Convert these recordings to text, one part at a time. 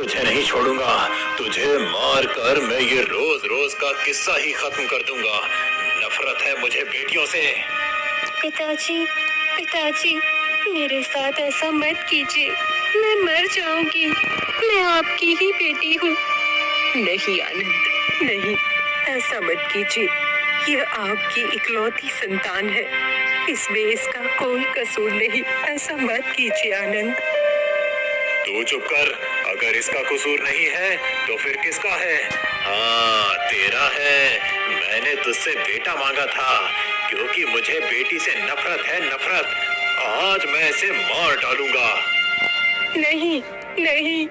तुझे नहीं छोड़ूंगा। तुझे मार कर मैं ये रोज रोज का किस्सा ही खत्म कर दूंगा। नफरत है मुझे बेटियों से। पिताजी, पिताजी, मेरे साथ ऐसा मत कीजिए, मैं मर जाऊंगी। मैं आपकी ही बेटी हूँ। नहीं आनंद, नहीं, ऐसा मत कीजिए। यह आपकी इकलौती संतान है, इसमें इसका कोई कसूर नहीं। ऐसा मत कीजिए आनंद। तू चुप कर। अगर इसका कसूर नहीं है तो फिर किसका है? हाँ, तेरा है। मैंने तुझसे बेटा मांगा था क्योंकि मुझे बेटी से नफरत है, नफरत। आज मैं इसे मार डालूंगा। नहीं, नहीं,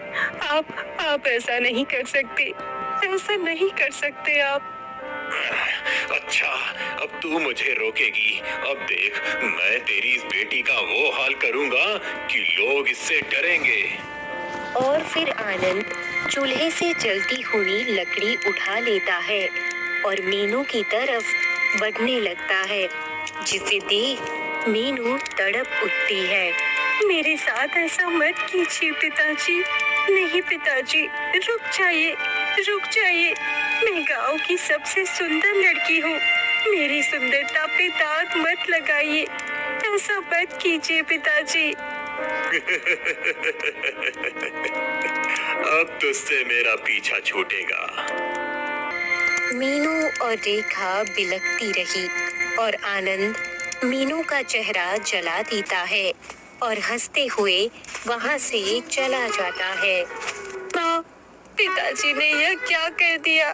आप ऐसा नहीं कर सकते। ऐसा नहीं कर सकते आप। अच्छा, अब तू मुझे रोकेगी। अब देख, मैं तेरी इस बेटी का वो हाल करूंगा कि लोग इससे डरेंगे। और फिर आनंद चूल्हे से जलती हुई लकड़ी उठा लेता है और मीनू की तरफ बढ़ने लगता है, जिसे देख मीनू तड़प उठती है। मेरे साथ ऐसा मत कीजिए पिताजी। नहीं पिताजी, रुक जाइए, रुक जाइए। मैं गांव की सबसे सुंदर लड़की हूँ। मेरी सुंदरता पे दाग मत लगाइए। ऐसा मत कीजिए पिताजी। अब तुझसे मेरा पीछा छूटेगा। मीनू और रेखा बिलखती रही और आनंद मीनू का चेहरा जला देता है और हंसते हुए वहां से चला जाता है। माँ, पिताजी ने यह क्या कर दिया?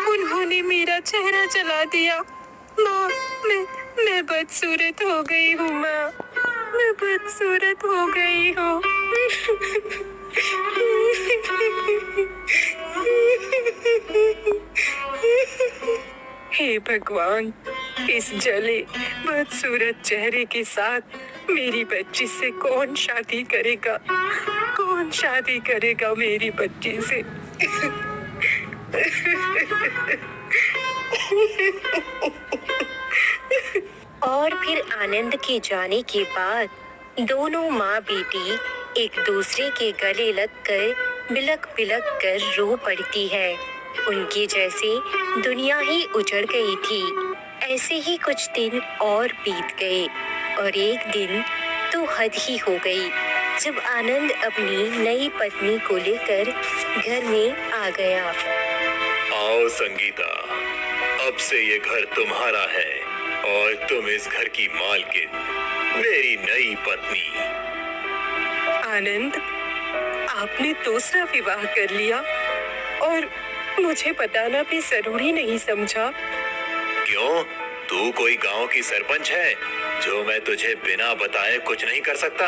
उन्होंने मेरा चेहरा जला दिया। माँ, मैं बदसूरत हो गई हूँ। माँ, मैं बदसूरत हो गई हूँ। हे भगवान, इस जले बदसूरत चेहरे के साथ मेरी बच्ची से कौन शादी करेगा? कौन शादी करेगा मेरी बच्ची से? और फिर आनंद के जाने के बाद दोनों माँ बेटी एक दूसरे के गले लगकर बिलख बिलख कर रो पड़ती है। उनकी जैसे दुनिया ही उजड़ गई थी। ऐसे ही कुछ दिन और बीत गए और एक दिन तो हद ही हो गई जब आनंद अपनी नई पत्नी को लेकर घर में आ गया। आओ संगीता, अब से ये घर तुम्हारा है और तुम इस घर की मालकिन, मेरी नई पत्नी। आनंद, आपने दूसरा विवाह कर लिया और मुझे बताना भी जरूरी नहीं समझा? क्यों? तू कोई गांव की सरपंच है जो मैं तुझे बिना बताए कुछ नहीं कर सकता?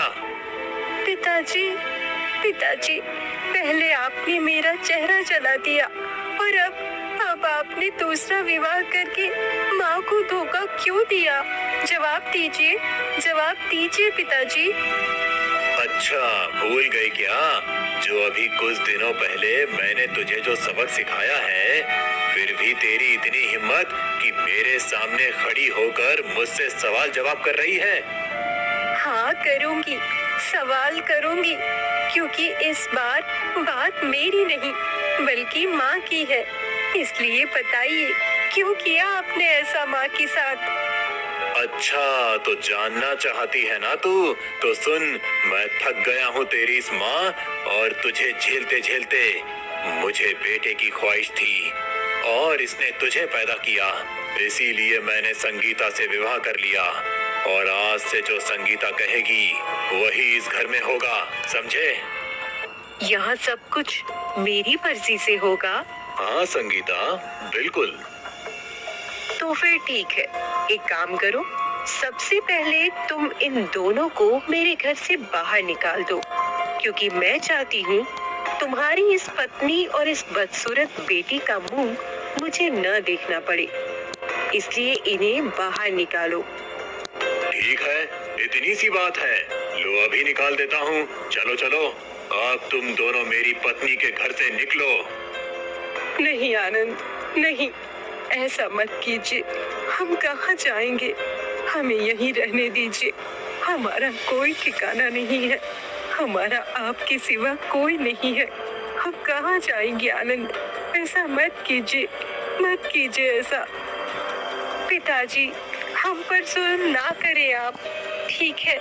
पिताजी, पिताजी, पहले आपने मेरा चेहरा जला दिया और अब आपने दूसरा विवाह करके माँ को धोखा क्यों दिया? जवाब दीजिए, जवाब दीजिए पिताजी। अच्छा, भूल गई क्या? जो अभी कुछ दिनों पहले मैंने तुझे जो सबक सिखाया है, फिर भी तेरी इतनी हिम्मत कि मेरे सामने खड़ी होकर मुझसे सवाल जवाब कर रही है? हाँ करूँगी, सवाल करूँगी, क्योंकि इस बार बात मेरी नहीं बल्कि माँ की है। इसलिए बताइए, क्यों किया आपने ऐसा माँ के साथ? अच्छा, तो जानना चाहती है ना तू? तो सुन, मैं थक गया हूँ तेरी इस माँ और तुझे झेलते झेलते। मुझे बेटे की ख्वाहिश थी और इसने तुझे पैदा किया, इसीलिए मैंने संगीता से विवाह कर लिया और आज से जो संगीता कहेगी वही इस घर में होगा, समझे? यहाँ सब कुछ मेरी मर्जी से होगा? हाँ संगीता, बिल्कुल। तो फिर ठीक है, एक काम करो, सबसे पहले तुम इन दोनों को मेरे घर से बाहर निकाल दो, क्योंकि मैं चाहती हूँ तुम्हारी इस पत्नी और इस बदसूरत बेटी का मुंह मुझे न देखना पड़े। इसलिए इन्हें बाहर निकालो। ठीक है, इतनी सी बात है, लो अभी निकाल देता हूँ। चलो चलो, अब तुम दोनों मेरी पत्नी के घर से निकलो। नहीं आनंद, नहीं, ऐसा मत कीजिए। हम कहाँ जाएंगे? हमें यहीं रहने दीजिए। हमारा कोई ठिकाना नहीं है, हमारा आपके सिवा कोई नहीं है। अब कहाँ जाएंगे आनंद? ऐसा मत कीजिए ऐसा। पिताजी, हम पर जुल्म ना करें आप। ठीक है,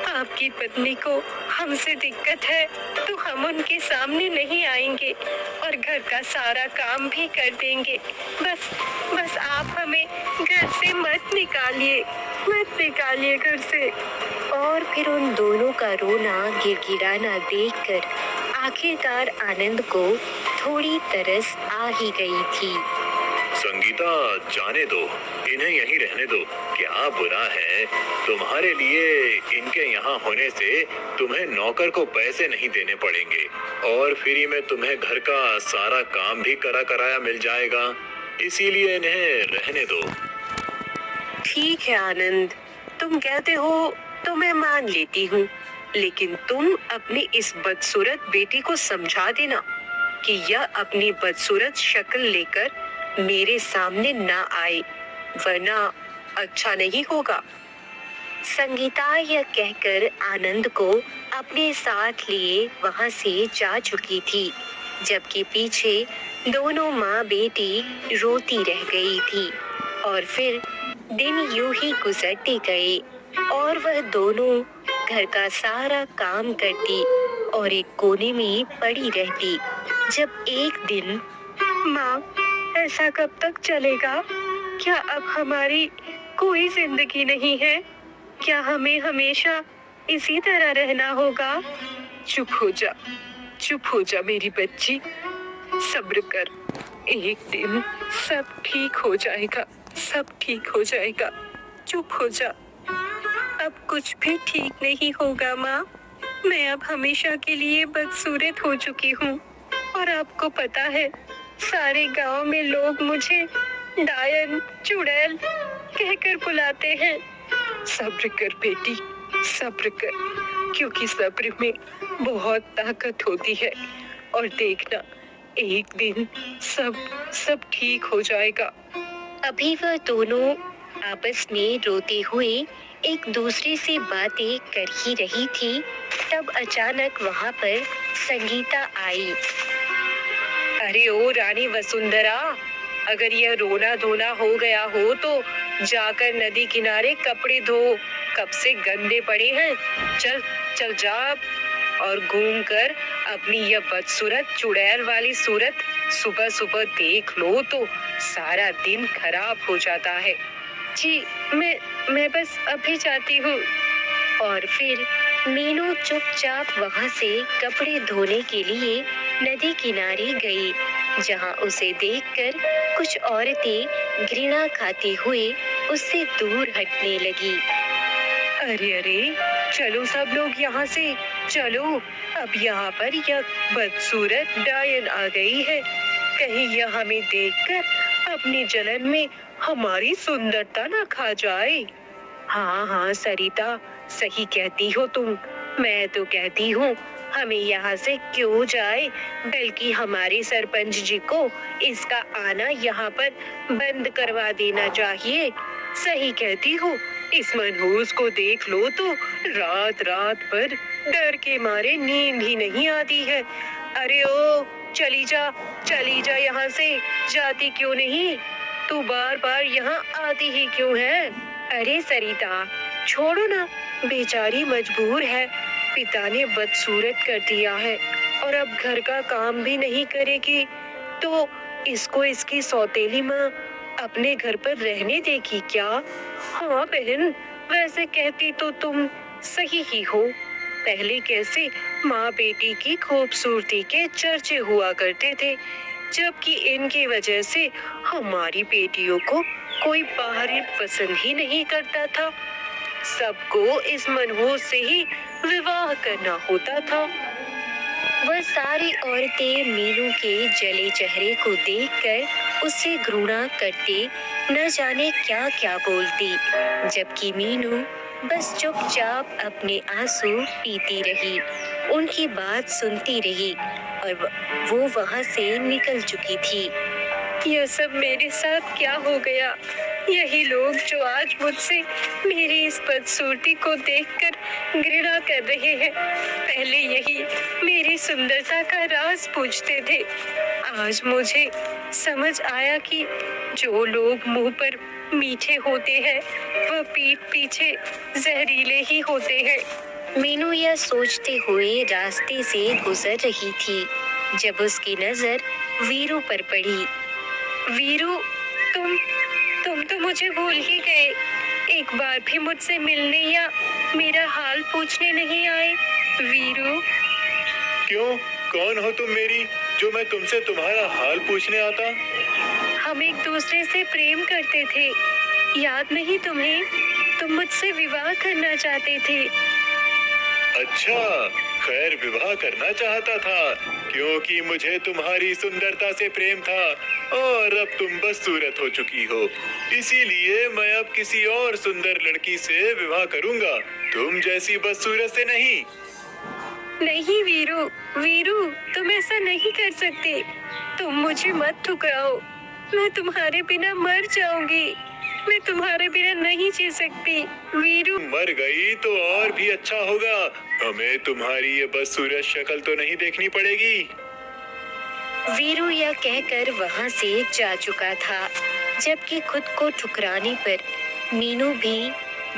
आपकी पत्नी को हमसे दिक्कत है तो हम उनके सामने नहीं आएंगे और घर का सारा काम भी कर देंगे। बस आप हमें घर से मत निकालिए घर से। और फिर उन दोनों का रोना गिड़गिड़ाना देखकर आखिरकार आनंद को थोड़ी तरस आ ही गई थी। संगीता, जाने दो, इन्हें यहीं रहने दो। क्या बुरा है? तुम्हारे लिए इनके यहाँ होने से तुम्हें नौकर को पैसे नहीं देने पड़ेंगे और फ्री में तुम्हें घर का सारा काम भी कराया मिल जाएगा। इसीलिए इन्हें रहने दो। ठीक है आनंद, तुम कहते हो तो मैं मान लेती हूँ, लेकिन तुम अपनी इस बदसूरत बेटी को समझा देना कि यह अपनी बदसूरत शक्ल लेकर मेरे सामने ना आए, वरना अच्छा नहीं होगा। संगीता यह कहकर आनंद को अपने साथ लिए वहां से जा चुकी थी, जबकि पीछे दोनों माँ बेटी रोती रह गई थी। और फिर दिन यूं ही गुजरते गए और वह दोनों घर का सारा काम करती और एक कोने में पड़ी रहती। जब एक दिन, माँ, ऐसा कब तक चलेगा? क्या अब हमारी कोई जिंदगी नहीं है? क्या हमें हमेशा इसी तरह रहना होगा? चुप हो जा मेरी बच्ची, सब्र कर। एक दिन सब ठीक हो जाएगा। चुप हो जा। अब कुछ भी ठीक नहीं होगा माँ। मैं अब हमेशा के लिए बदसूरत हो चुकी हूँ और आपको पता है, सारे गांव में लोग मुझे डायन, चुड़ैल कहकर बुलाते हैं। सब्र कर बेटी, सब्र कर, क्योंकि सब्र में बहुत ताकत होती है। और देखना, एक दिन सब ठीक हो जाएगा। अभी वह दोनों आपस में रोते हुए एक दूसरे से बातें कर ही रही थी, तब अचानक वहां पर संगीता आई। अरे ओ रानी वसुंधरा, अगर यह रोना धोना हो गया हो तो जाकर नदी किनारे कपड़े धो, कब से गंदे पड़े हैं। चल जा अब, और घूम कर अपनी यह बदसूरत चुड़ैल वाली सूरत सुबह सुबह देख लो तो सारा दिन खराब हो जाता है। जी, मैं बस अभी जाती हूँ। और फिर मीनू चुपचाप वहां से कपड़े धोने के लिए नदी किनारे गई, जहां उसे देखकर कुछ औरतें घृणा खाते हुए उससे दूर हटने लगी। अरे, चलो सब लोग यहाँ से चलो। अब यहाँ पर यह बदसूरत डायन आ गई है। कहीं यह हमें देखकर अपनी जलन में हमारी सुंदरता न खा जाए। हाँ सरिता, सही कहती हो तुम। मैं तो कहती हूँ हमें यहाँ से क्यों जाए, बल्कि हमारे सरपंच जी को इसका आना यहाँ पर बंद करवा देना चाहिए। सही कहती हो, इस मनहूस को देख लो तो रात रात भर डर के मारे नींद ही नहीं आती है। अरे ओ, चली जा यहाँ से। जाती क्यों नहीं? तू बार बार यहाँ आती ही क्यों है? अरे सरिता, छोड़ो ना, बेचारी मजबूर है। पिता ने बदसूरत कर दिया है और अब घर का काम भी नहीं करेगी तो इसको इसकी सौतेली माँ अपने घर पर रहने देगी क्या? हाँ बहन, वैसे कहती तो तुम सही ही हो। पहले कैसे माँ बेटी की खूबसूरती के चर्चे हुआ करते थे, जबकि इनकी वजह से हमारी बेटियों को कोई बाहरी पसंद ही नहीं करता था। सबको इस मनहूस से ही विवाह करना होता था। वह सारी औरतें मीनू के जले चेहरे को देखकर उससे घृणा करते न जाने क्या क्या बोलती, जबकि मीनू बस चुपचाप अपने आंसू पीती रही, उनकी बात सुनती रही और वो वहां से निकल चुकी थी। यह सब मेरे साथ क्या हो गया? यही लोग जो आज मुझसे मेरी इस बदसूरती को देखकर घृणा कर रहे हैं, पहले यही मेरी सुंदरता का राज पूछते थे। आज मुझे समझ आया कि जो लोग मुंह पर मीठे होते हैं वह पीठ पीछे जहरीले ही होते हैं। मीनू यह सोचते हुए रास्ते से गुजर रही थी जब उसकी नजर वीरू पर पड़ी। वीरू, तुम तो मुझे भूल ही गए। एक बार भी मुझसे मिलने या मेरा हाल पूछने नहीं आए। वीरू, क्यों? कौन हो तुम मेरी, जो मैं तुमसे तुम्हारा हाल पूछने आता? हम एक दूसरे से प्रेम करते थे, याद नहीं तुम्हें? तुम मुझसे विवाह करना चाहते थे। अच्छा, खैर विवाह करना चाहता था क्योंकि मुझे तुम्हारी सुंदरता से प्रेम था और अब तुम बदसूरत हो चुकी हो, इसीलिए मैं अब किसी और सुंदर लड़की से विवाह करूंगा, तुम जैसी बदसूरत से नहीं। नहीं वीरू, वीरू, तुम ऐसा नहीं कर सकते। तुम मुझे मत ठुकराओ, मैं तुम्हारे बिना मर जाऊंगी। मैं तुम्हारे बिना नहीं जी सकती वीरू। मर गई तो और भी अच्छा होगा, हमें तुम्हारी ये बदसूरत शक्ल तो नहीं देखनी पड़ेगी। वीरू यह कहकर वहां से जा चुका था, जबकि खुद को ठुकराने पर मीनू भी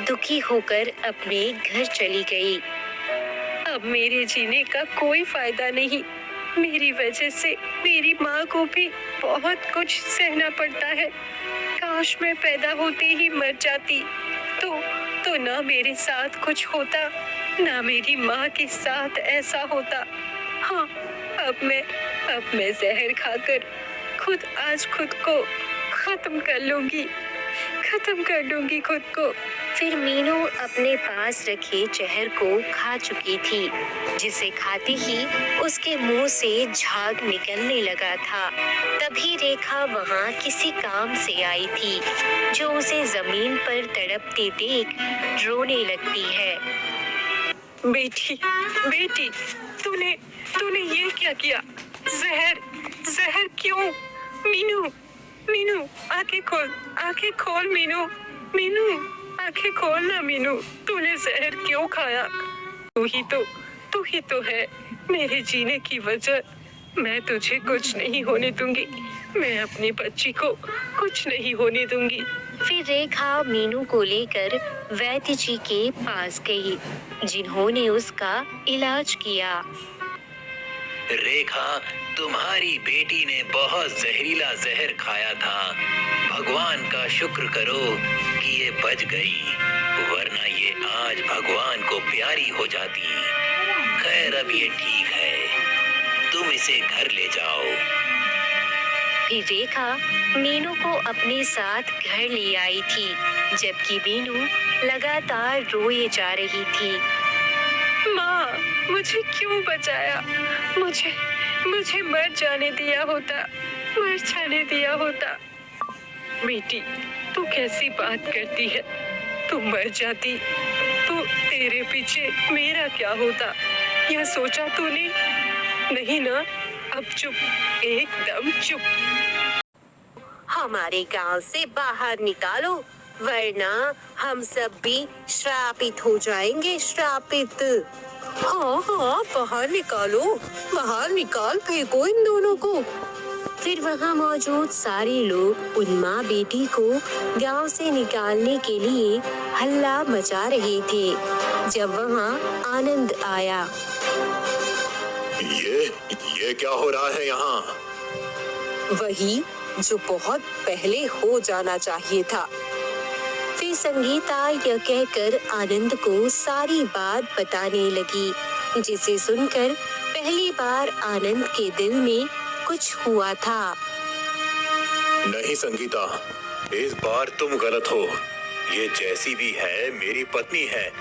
दुखी होकर अपने घर चली गई। अब मेरे जीने का कोई फायदा नहीं। मेरी वजह से मेरी माँ को भी बहुत कुछ सहना पड़ता है। काश मैं पैदा होते ही मर जाती तो ना मेरे साथ कुछ होता, ना मेरी माँ के साथ ऐसा होता। हाँ, अब मैं जहर खाकर खुद को खत्म कर लूंगी खुद को। फिर मीनू अपने पास रखे जहर को खा चुकी थी, जिसे खाते ही उसके मुंह से झाग निकलने लगा था। तभी रेखा वहां किसी काम से आई थी, जो उसे जमीन पर तड़पते देख रोने लगती है। बेटी, तूने ये क्या किया? जहर क्यों? मीनू, आंखें खोल मीनू, आंखें खोल ना मीनू, तूने जहर क्यों खाया? तू ही तो है मेरे जीने की वजह। मैं तुझे कुछ नहीं होने दूंगी, मैं अपनी बच्ची को कुछ नहीं होने दूंगी। फिर रेखा मीनू को लेकर वैद्य जी के पास गई, जिन्होंने उसका इलाज किया। रेखा, तुम्हारी बेटी ने बहुत जहरीला जहर खाया था, भगवान का शुक्र करो कि ये बच गई, वरना ये आज भगवान को प्यारी हो जाती। खैर अब ये ठीक है, तुम इसे घर ले जाओ। फिर रेखा मीनू को अपने साथ घर ले आई थी, जबकि मीनू लगातार रोए जा रही थी। माँ, मुझे क्यों बचाया? मुझे मर जाने दिया होता। बेटी, तू कैसी बात करती है? तू मर जाती तो तेरे पीछे मेरा क्या होता, यह सोचा तूने? नहीं ना? अब चुप, एकदम चुप। हमारे गांव से बाहर निकालो, वरना हम सब भी श्रापित हो जाएंगे, श्रापित। हाँ, बाहर निकाल फेंको इन दोनों को। फिर वहाँ मौजूद सारे लोग उन माँ बेटी को गांव से निकालने के लिए हल्ला मचा रहे थे, जब वहाँ आनंद आया। ये क्या हो रहा है यहाँ? वही जो बहुत पहले हो जाना चाहिए था। फिर संगीता यह कहकर आनंद को सारी बात बताने लगी, जिसे सुनकर पहली बार आनंद के दिल में कुछ हुआ था। नहीं संगीता, इस बार तुम गलत हो। ये जैसी भी है मेरी पत्नी है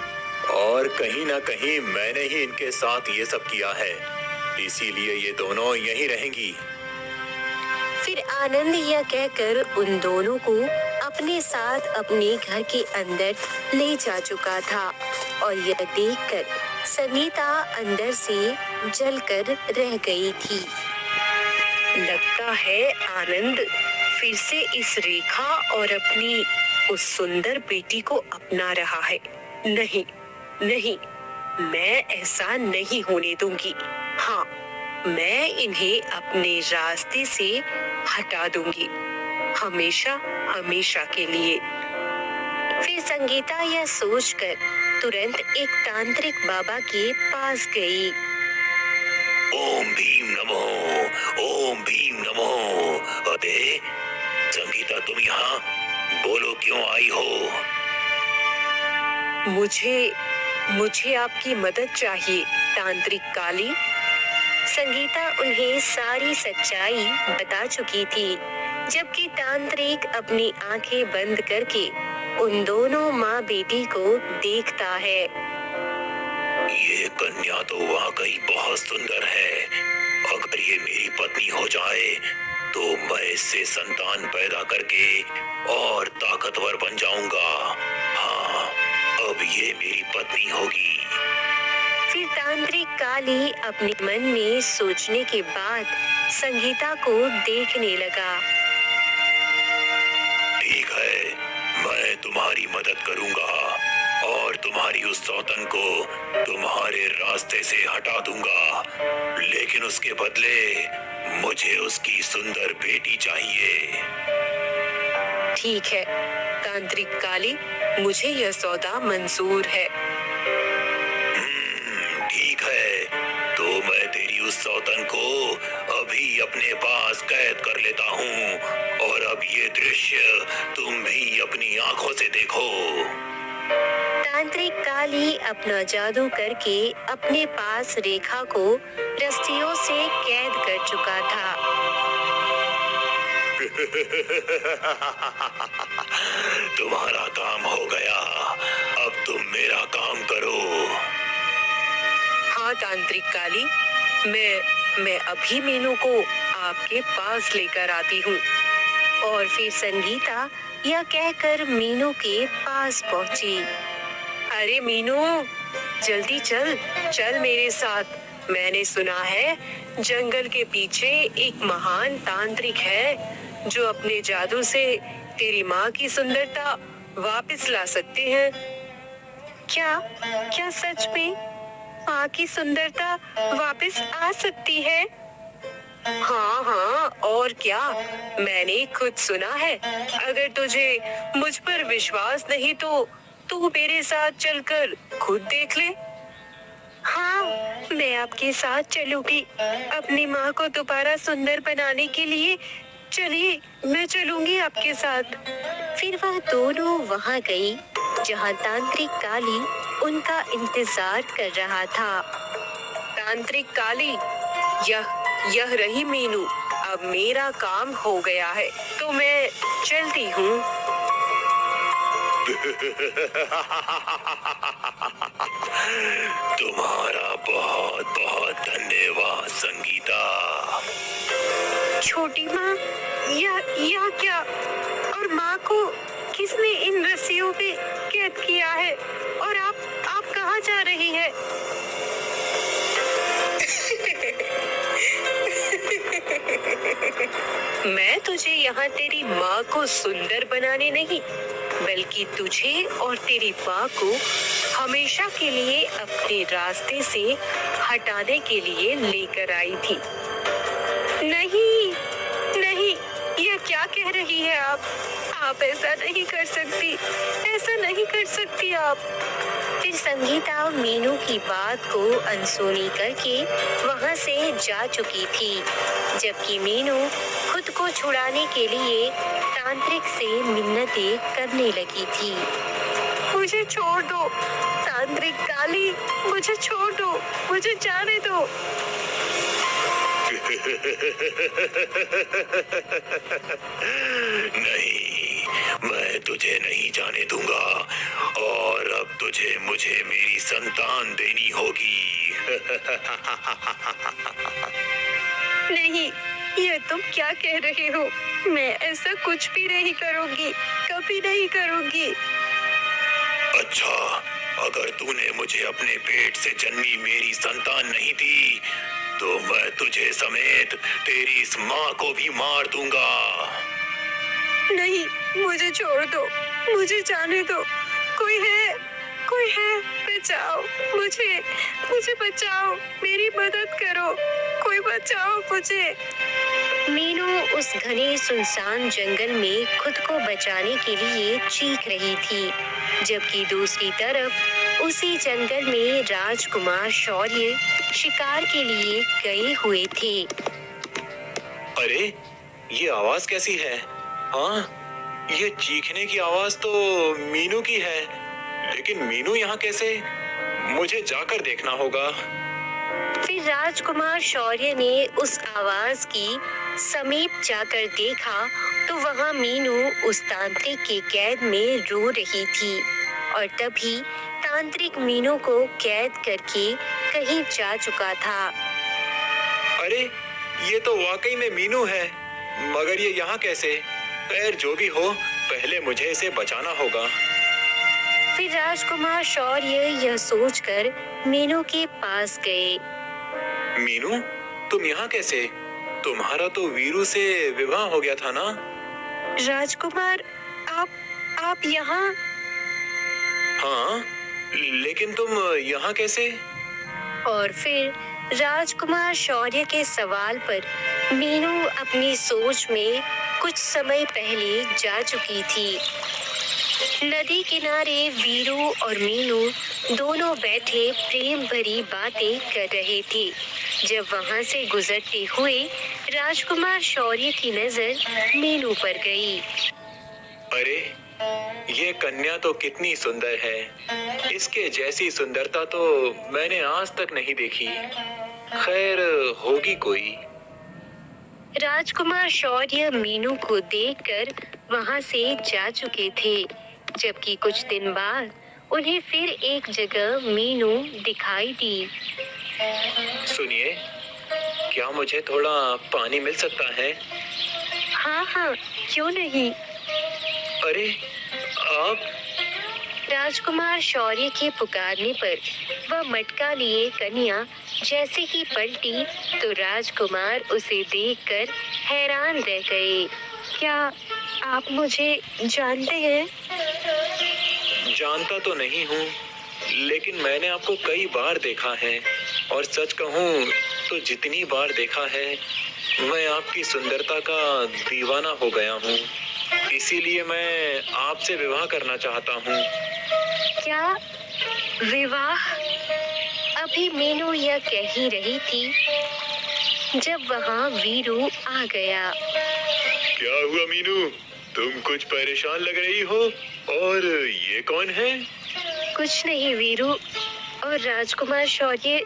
और कहीं ना कहीं मैंने ही इनके साथ ये सब किया है, इसीलिए ये दोनों यहीं रहेंगी। फिर आनंद यह कहकर उन दोनों को अपने साथ अपने घर के अंदर ले जा चुका था और यह देखकर संगीता अंदर से जलकर रह गई थी। लगता है आनंद फिर से इस रेखा और अपनी उस सुंदर बेटी को अपना रहा है। नहीं, नहीं, मैं ऐसा नहीं होने दूंगी। हाँ, मैं इन्हें अपने रास्ते से हटा दूंगी, हमेशा हमेशा के लिए। फिर संगीता यह सोचकर तुरंत एक तांत्रिक बाबा के पास गई। ओम भीम नमो, ओम भीम नमो। अरे संगीता, तुम यहाँ, बोलो क्यों आई हो? मुझे आपकी मदद चाहिए, तांत्रिक काली। संगीता उन्हें सारी सच्चाई बता चुकी थी, जबकि तांत्रिक अपनी आंखें बंद करके उन दोनों माँ बेटी को देखता है। ये कन्या तो वाकई बहुत सुंदर है। अगर ये मेरी पत्नी हो जाए तो मैं इससे संतान पैदा करके और ताकतवर बन जाऊंगा। हाँ, अब ये मेरी पत्नी होगी। फिर तांत्रिक काली अपने मन में सोचने के बाद संगीता को देखने लगा। ठीक है, मैं तुम्हारी मदद करूंगा और तुम्हारी उस सौतन को तुम्हारे रास्ते से हटा दूंगा, लेकिन उसके बदले मुझे उसकी सुंदर बेटी चाहिए। ठीक है तांत्रिक काली, मुझे यह सौदा मंजूर है। ठीक है, तो मैं तेरी उस सौतन को अभी अपने पास कैद कर लेता हूँ और अब ये दृश्य तुम भी अपनी आंखों से देखो। तांत्रिक काली अपना जादू करके अपने पास रेखा को रस्सियों से कैद कर चुका था। तुम्हारा काम हो गया, अब तुम मेरा काम करो। हाँ तांत्रिक काली, मैं अभी मीनू को आपके पास लेकर आती हूँ। और फिर संगीता यह कहकर मीनू के पास पहुंची। अरे मीनू, जल्दी चल चल मेरे साथ। मैंने सुना है जंगल के पीछे एक महान तांत्रिक है जो अपने जादू से तेरी माँ की सुंदरता वापस ला सकते हैं। क्या क्या सच में माँ की सुंदरता वापस आ सकती है? हाँ हाँ, और क्या, मैंने खुद सुना है। अगर तुझे मुझ पर विश्वास नहीं तो तू मेरे साथ चलकर खुद देख ले। हाँ, मैं आपके साथ चलूंगी अपनी माँ को दोबारा सुंदर बनाने के लिए। चलिए, मैं चलूंगी आपके साथ। फिर वह दोनों वहाँ गई जहाँ तांत्रिक काली उनका इंतजार कर रहा था। तांत्रिक काली, यह रही मीनू। अब मेरा काम हो गया है तो मैं चलती हूँ। तुम्हारा बहुत बहुत धन्यवाद संगीता। छोटी माँ, या क्या? और माँ को किसने इन रस्सियों पे कैद किया है? और आप कहाँ जा रही है? मैं तुझे यहाँ तेरी माँ को सुंदर बनाने नहीं, बल्कि तुझे और तेरी माँ को हमेशा के लिए अपने रास्ते से हटाने के लिए लेकर आई थी। नहीं, नहीं, यह क्या कह रही है आप? आप ऐसा नहीं कर सकती, ऐसा नहीं कर सकती आप। फिर संगीता मीनू की बात को अनसुनी करके वहाँ से जा चुकी थी, जबकि मीनू खुद को छुड़ाने के लिए तांत्रिक से मिन्नतें करने लगी थी। मुझे छोड़ दो तांत्रिक काली, मुझे छोड़ दो, मुझे जाने दो। नहीं, मैं तुझे नहीं जाने दूंगा और अब तुझे मुझे मेरी संतान देनी होगी। नहीं, यह तुम क्या कह रहे हो? मैं ऐसा कुछ भी नहीं करूंगी, कभी नहीं करूंगी। अच्छा, अगर तूने मुझे अपने पेट से जन्मी मेरी संतान नहीं दी तो मैं तुझे समेत तेरी इस माँ को भी मार दूंगा। नहीं, मुझे छोड़ दो, मुझे जाने दो। कोई है, कोई है, बचाओ मुझे, मुझे बचाओ, मेरी मदद करो, कोई बचाओ मुझे। मीनू उस घने सुनसान जंगल में खुद को बचाने के लिए चीख रही थी, जबकि दूसरी तरफ उसी जंगल में राजकुमार शौर्य शिकार के लिए गए हुए थे। अरे, ये आवाज कैसी है? हाँ, ये चीखने की आवाज तो मीनू की है, लेकिन मीनू यहाँ कैसे? मुझे जाकर देखना होगा। फिर राजकुमार शौर्य ने उस आवाज की समीप जाकर देखा तो वहां मीनू उस तांत्रिक के कैद में रो रही थी, और तभी तांत्रिक मीनू को कैद करके कहीं जा चुका था। अरे, ये तो वाकई में मीनू है, मगर ये यहाँ कैसे? खैर, जो भी हो, पहले मुझे इसे बचाना होगा। फिर राजकुमार शौर्य यह सोचकर मीनू के पास गए। मीनू, तुम यहाँ कैसे? तुम्हारा तो वीरू से विवाह हो गया था ना? राजकुमार, आप यहाँ? हाँ, लेकिन तुम यहाँ कैसे? और फिर राजकुमार शौर्य के सवाल पर मीनू अपनी सोच में कुछ समय पहले जा चुकी थी। नदी किनारे वीरू और मीनू दोनों बैठे प्रेम भरी बातें कर रहे थे, जब वहां से गुजरते हुए राजकुमार शौर्य की नजर मीनू पर गई। अरे, ये कन्या तो कितनी सुंदर है। इसके जैसी सुंदरता तो मैंने आज तक नहीं देखी। खैर, होगी कोई। राजकुमार शौर्य मीनू को देखकर वहां से जा चुके थे, जबकि कुछ दिन बाद उन्हें फिर एक जगह मीनू दिखाई दी। सुनिए, क्या मुझे थोड़ा पानी मिल सकता है? हाँ हाँ, क्यों नहीं। अरे, आप? राजकुमार शौर्य के पुकारने पर वह मटका लिए कन्या जैसे ही पलटी तो राजकुमार उसे देखकर हैरान रह गए। क्या आप मुझे जानते हैं? जानता तो नहीं हूँ, लेकिन मैंने आपको कई बार देखा है, और सच कहूँ तो जितनी बार देखा है, मैं आपकी सुंदरता का दीवाना हो गया हूँ। इसीलिए मैं आपसे विवाह करना चाहता हूँ। क्या विवाह? अभी मीनू यह कह ही रही थी जब वहाँ वीरू आ गया। क्या हुआ मीनू? तुम कुछ परेशान लग रही हो, और ये कौन है? कुछ नहीं वीरू और राजकुमार शौर्य,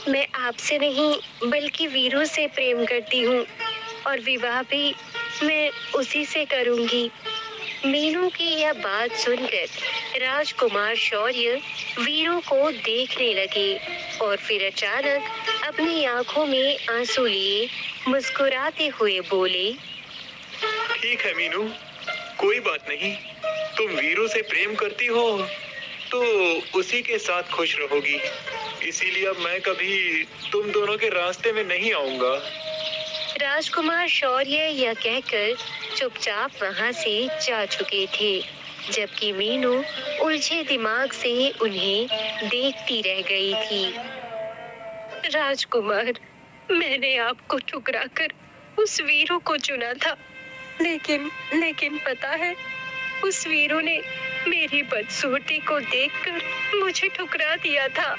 मैं आपसे नहीं बल्कि वीरू से प्रेम करती हूँ, और विवाह भी मैं उसी से करूँगी। मीनू की यह बात सुनकर राजकुमार शौर्य वीरू को देखने लगे, और फिर अचानक अपनी आंखों में आंसू लिए मुस्कुराते हुए बोले। ठीक है मीनू, कोई बात नहीं। तुम वीरू से प्रेम करती हो तो उसी के साथ खुश रहोगी, इसीलिए अब मैं कभी तुम दोनों के रास्ते में नहीं आऊंगा। राजकुमार शौर्य यह कहकर चुपचाप वहां से जा चुके थे, जबकि मीनू उलझे दिमाग से उन्हें देखती रह गई थी। राजकुमार, मैंने आपको ठुकराकर उस वीरू को चुना था, लेकिन पता है, उस वीरू ने मेरी बदसूरती को देखकर मुझे ठुकरा दिया था।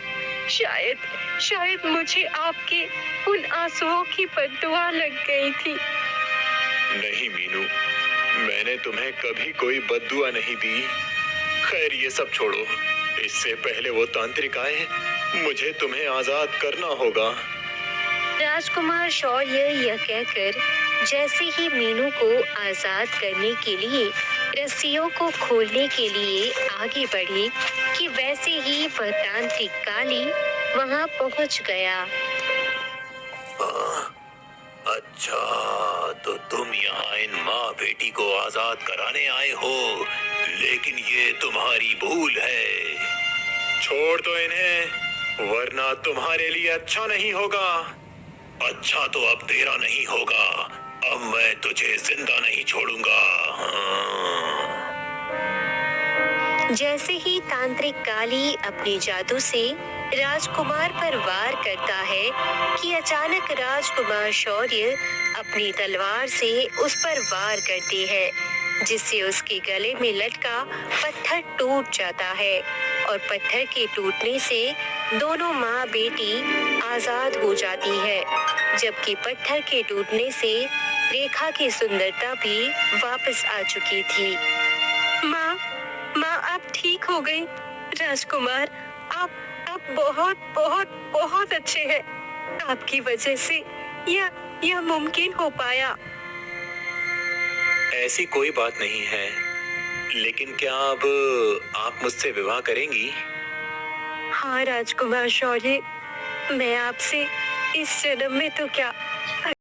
शायद मुझे आपके उन आंसुओं की बद्दुआ लग गई थी। नहीं मीनू, मैंने तुम्हें कभी कोई बद्दुआ नहीं दी। खैर, ये सब छोड़ो। इससे पहले वो तांत्रिक आए, मुझे तुम्हें आजाद करना होगा। राजकुमार शौर्य यह कहकर जैसे ही मीनू को आजाद करने के लिए रस्सियों को खोलने के लिए आगे बढ़े कि वैसे ही वह तांत्रिक काली वहां पहुंच गया। अच्छा, तो तुम यहाँ इन माँ बेटी को आजाद कराने आए हो, लेकिन ये तुम्हारी भूल है। छोड़ दो इन्हें, वरना तुम्हारे लिए अच्छा नहीं होगा। अच्छा तो अब तेरा नहीं होगा, अब मैं तुझे जिंदा नहीं छोड़ूंगा। हाँ। जैसे ही तांत्रिक काली अपने जादू से राजकुमार पर वार करता है कि अचानक राजकुमार शौर्य अपनी तलवार से उस पर वार करती है, जिससे उसके गले में लटका पत्थर टूट जाता है और पत्थर के टूटने से दोनों माँ बेटी आजाद हो जाती है, जबकि पत्थर के टूटने से रेखा की सुंदरता भी वापस आ चुकी थी। माँ, माँ आप ठीक हो गई। राजकुमार, आप बहुत बहुत बहुत अच्छे हैं। आपकी वजह से यह मुमकिन हो पाया। ऐसी कोई बात नहीं है, लेकिन क्या अब आप मुझसे विवाह करेंगी? हाँ राजकुमार शौर्य, मैं आपसे इस जन्म में तो क्या